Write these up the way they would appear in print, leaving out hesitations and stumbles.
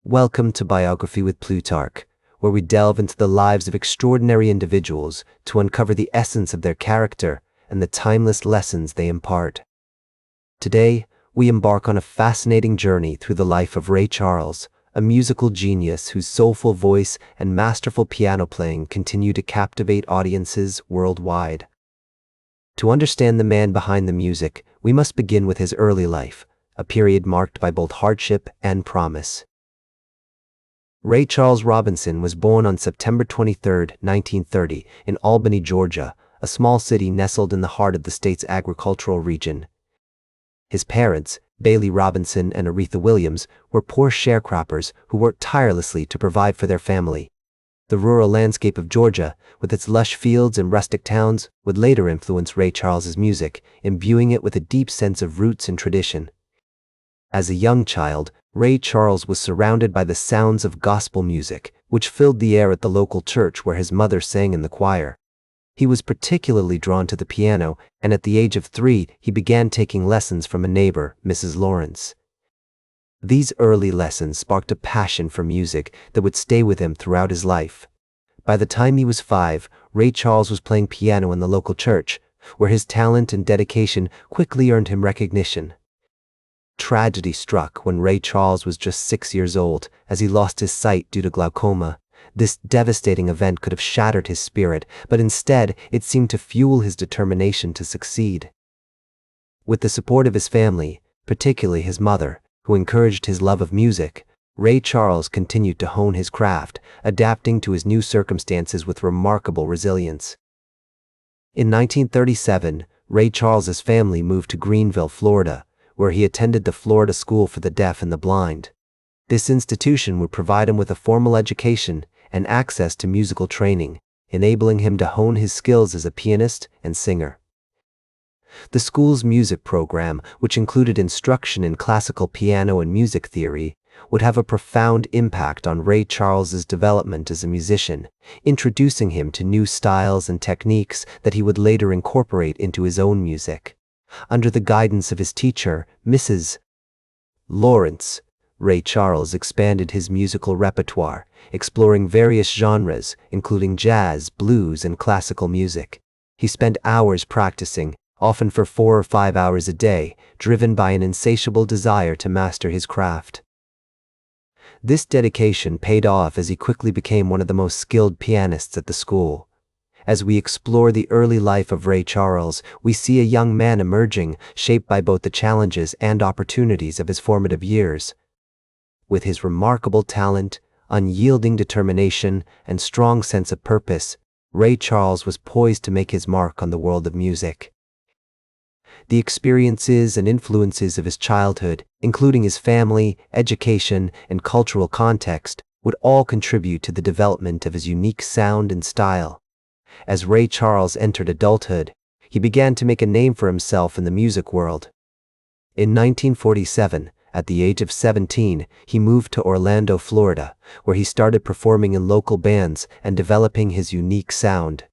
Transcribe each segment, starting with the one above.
Welcome to Biography with Plutarch, where we delve into the lives of extraordinary individuals to uncover the essence of their character and the timeless lessons they impart. Today, we embark on a fascinating journey through the life of Ray Charles, a musical genius whose soulful voice and masterful piano playing continue to captivate audiences worldwide. To understand the man behind the music, we must begin with his early life, a period marked by both hardship and promise. Ray Charles Robinson was born on September 23, 1930, in Albany, Georgia, a small city nestled in the heart of the state's agricultural region. His parents, Bailey Robinson and Aretha Williams, were poor sharecroppers who worked tirelessly to provide for their family. The rural landscape of Georgia, with its lush fields and rustic towns, would later influence Ray Charles's music, imbuing it with a deep sense of roots and tradition. As a young child, Ray Charles was surrounded by the sounds of gospel music, which filled the air at the local church where his mother sang in the choir. He was particularly drawn to the piano, and at the age of 3, he began taking lessons from a neighbor, Mrs. Lawrence. These early lessons sparked a passion for music that would stay with him throughout his life. By the time he was 5, Ray Charles was playing piano in the local church, where his talent and dedication quickly earned him recognition. Tragedy struck when Ray Charles was just 6 years old, as he lost his sight due to glaucoma. This devastating event could have shattered his spirit, but instead it seemed to fuel his determination to succeed. With the support of his family, particularly his mother, who encouraged his love of music, Ray Charles continued to hone his craft, adapting to his new circumstances with remarkable resilience. In 1937, Ray Charles's family moved to Greenville, Florida, where he attended the Florida School for the Deaf and the Blind. This institution would provide him with a formal education and access to musical training, enabling him to hone his skills as a pianist and singer. The school's music program, which included instruction in classical piano and music theory, would have a profound impact on Ray Charles's development as a musician, introducing him to new styles and techniques that he would later incorporate into his own music. Under the guidance of his teacher, Mrs. Lawrence, Ray Charles expanded his musical repertoire, exploring various genres, including jazz, blues, and classical music. He spent hours practicing, often for 4 or 5 hours a day, driven by an insatiable desire to master his craft. This dedication paid off as he quickly became one of the most skilled pianists at the school. As we explore the early life of Ray Charles, we see a young man emerging, shaped by both the challenges and opportunities of his formative years. With his remarkable talent, unyielding determination, and strong sense of purpose, Ray Charles was poised to make his mark on the world of music. The experiences and influences of his childhood, including his family, education, and cultural context, would all contribute to the development of his unique sound and style. As Ray Charles entered adulthood, he began to make a name for himself in the music world. In 1947, at the age of 17, he moved to Orlando, Florida, where he started performing in local bands and developing his unique sound.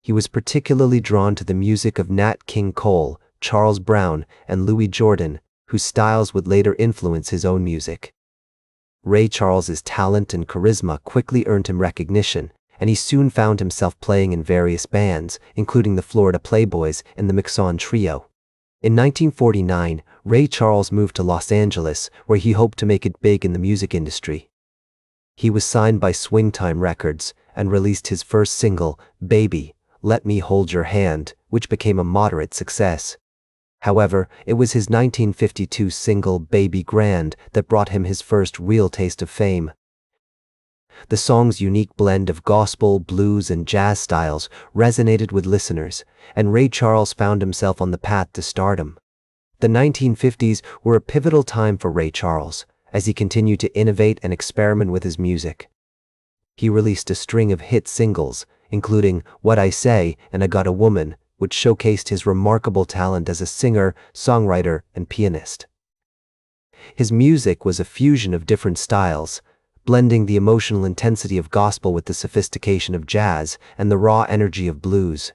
He was particularly drawn to the music of Nat King Cole, Charles Brown, and Louis Jordan, whose styles would later influence his own music. Ray Charles's talent and charisma quickly earned him recognition, and he soon found himself playing in various bands, including the Florida Playboys and the Mixon Trio. In 1949, Ray Charles moved to Los Angeles, where he hoped to make it big in the music industry. He was signed by Swingtime Records and released his first single, Baby, Let Me Hold Your Hand, which became a moderate success. However, it was his 1952 single, Baby Grand, that brought him his first real taste of fame. The song's unique blend of gospel, blues, and jazz styles resonated with listeners, and Ray Charles found himself on the path to stardom. The 1950s were a pivotal time for Ray Charles, as he continued to innovate and experiment with his music. He released a string of hit singles, including What I Say and I Got a Woman, which showcased his remarkable talent as a singer, songwriter, and pianist. His music was a fusion of different styles, blending the emotional intensity of gospel with the sophistication of jazz and the raw energy of blues.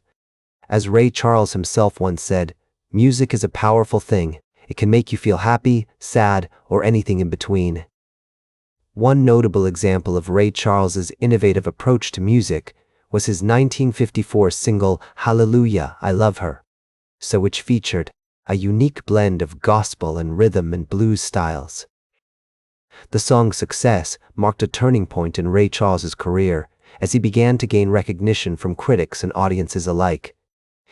As Ray Charles himself once said, "Music is a powerful thing. It can make you feel happy, sad, or anything in between." One notable example of Ray Charles's innovative approach to music was his 1954 single Hallelujah, I Love Her, which featured a unique blend of gospel and rhythm and blues styles. The song's success marked a turning point in Ray Charles's career as he began to gain recognition from critics and audiences alike.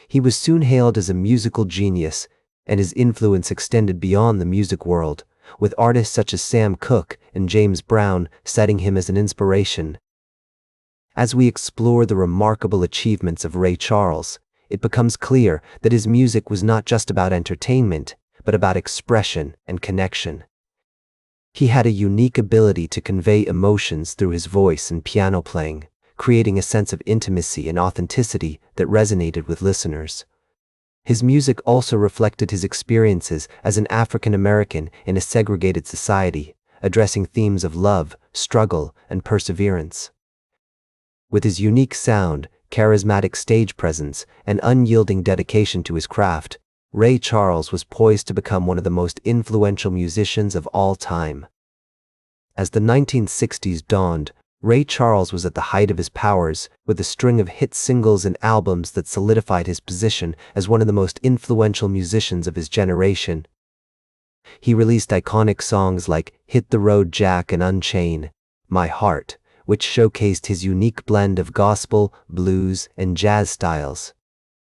He was soon hailed as a musical genius, and his influence extended beyond the music world, with artists such as Sam Cooke and James Brown citing him as an inspiration. As we explore the remarkable achievements of Ray Charles, it becomes clear that his music was not just about entertainment, but about expression and connection. He had a unique ability to convey emotions through his voice and piano playing, creating a sense of intimacy and authenticity that resonated with listeners. His music also reflected his experiences as an African American in a segregated society, addressing themes of love, struggle, and perseverance. With his unique sound, charismatic stage presence, and unyielding dedication to his craft, Ray Charles was poised to become one of the most influential musicians of all time. As the 1960s dawned, Ray Charles was at the height of his powers, with a string of hit singles and albums that solidified his position as one of the most influential musicians of his generation. He released iconic songs like Hit the Road Jack and Unchain My Heart, which showcased his unique blend of gospel, blues, and jazz styles.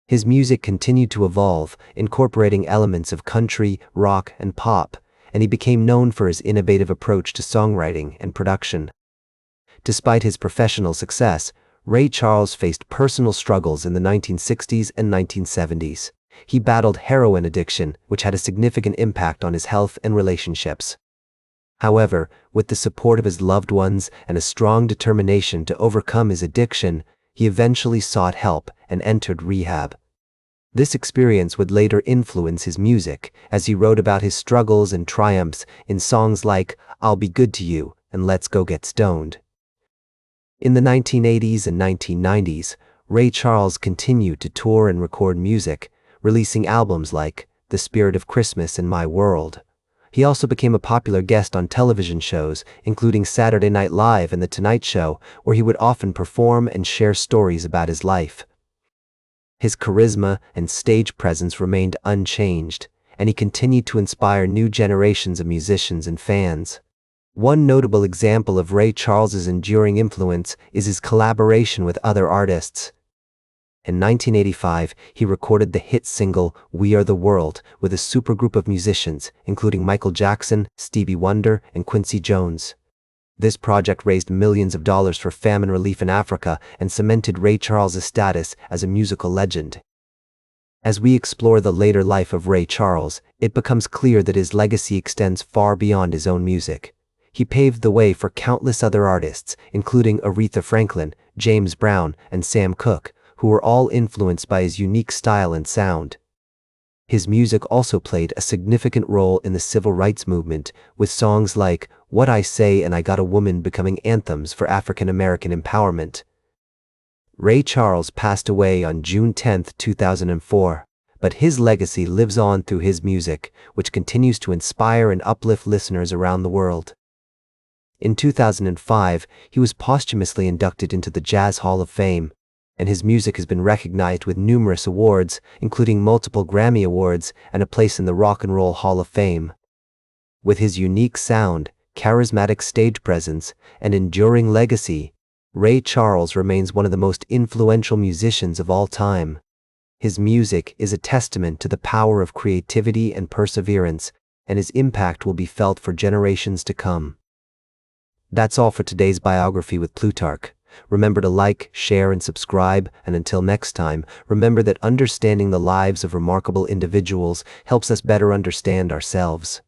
His music continued to evolve, incorporating elements of country, rock, and pop, and he became known for his innovative approach to songwriting and production. Despite his professional success, Ray Charles faced personal struggles in the 1960s and 1970s. He battled heroin addiction, which had a significant impact on his health and relationships. However, with the support of his loved ones and a strong determination to overcome his addiction, he eventually sought help and entered rehab. This experience would later influence his music, as he wrote about his struggles and triumphs in songs like I'll Be Good to You and Let's Go Get Stoned. In the 1980s and 1990s, Ray Charles continued to tour and record music, releasing albums like The Spirit of Christmas and My World. He also became a popular guest on television shows, including Saturday Night Live and The Tonight Show, where he would often perform and share stories about his life. His charisma and stage presence remained unchanged, and he continued to inspire new generations of musicians and fans. One notable example of Ray Charles's enduring influence is his collaboration with other artists. In 1985, he recorded the hit single We Are the World with a supergroup of musicians, including Michael Jackson, Stevie Wonder, and Quincy Jones. This project raised millions of dollars for famine relief in Africa and cemented Ray Charles's status as a musical legend. As we explore the later life of Ray Charles, it becomes clear that his legacy extends far beyond his own music. He paved the way for countless other artists, including Aretha Franklin, James Brown, and Sam Cooke, who were all influenced by his unique style and sound. His music also played a significant role in the civil rights movement, with songs like What I Say and I Got a Woman becoming anthems for African American empowerment. Ray Charles passed away on June 10, 2004, but his legacy lives on through his music, which continues to inspire and uplift listeners around the world. In 2005, he was posthumously inducted into the Jazz Hall of Fame, and his music has been recognized with numerous awards, including multiple Grammy Awards and a place in the Rock and Roll Hall of Fame. With his unique sound, charismatic stage presence, and enduring legacy, Ray Charles remains one of the most influential musicians of all time. His music is a testament to the power of creativity and perseverance, and his impact will be felt for generations to come. That's all for today's biography with Plutarch. Remember to like, share, and subscribe, and until next time, remember that understanding the lives of remarkable individuals helps us better understand ourselves.